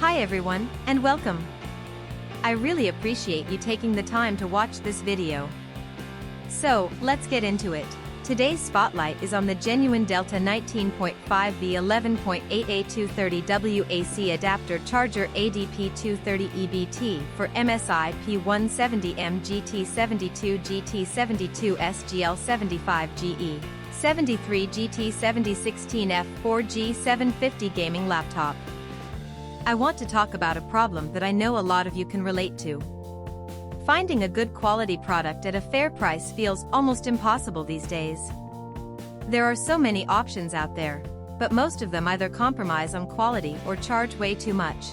Hi everyone, and welcome. I really appreciate you taking the time to watch this video. So, let's get into it. Today's spotlight is on the genuine Delta 19.5V 11.8A 230W AC adapter charger ADP-230EB for MSI P170M GT72 GT72 SGL75GE 73 GT7016F 4G750 Gaming Laptop. I want to talk about a problem that I know a lot of you can relate to. Finding a good quality product at a fair price feels almost impossible these days. There are so many options out there, but most of them either compromise on quality or charge way too much.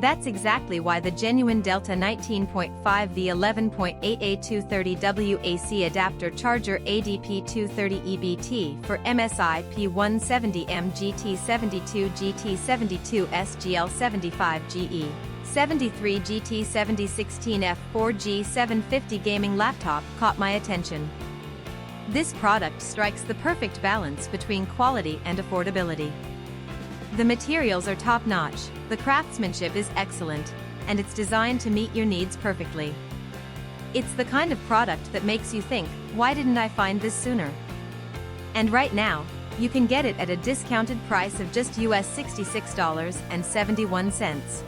That's exactly why the genuine Delta 19.5V 11.8A 230W AC adapter charger ADP-230EB for MSI P170M GT72 GT72 SGL75GE 73 GT7016F 4G750 Gaming Laptop caught my attention. This product strikes the perfect balance between quality and affordability. The materials are top-notch, the craftsmanship is excellent, and it's designed to meet your needs perfectly. It's the kind of product that makes you think, why didn't I find this sooner? And right now, you can get it at a discounted price of just $66.71.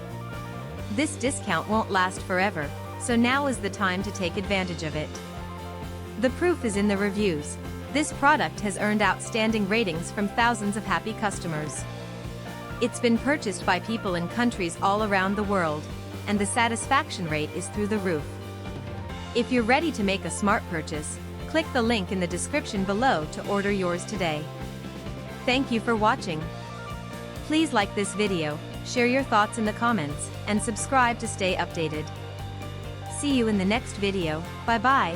This discount won't last forever, so now is the time to take advantage of it. The proof is in the reviews. This product has earned outstanding ratings from thousands of happy customers. It's been purchased by people in countries all around the world, and the satisfaction rate is through the roof. If you're ready to make a smart purchase, click the link in the description below to order yours today. Thank you for watching. Please like this video, share your thoughts in the comments, and subscribe to stay updated. See you in the next video. Bye-bye.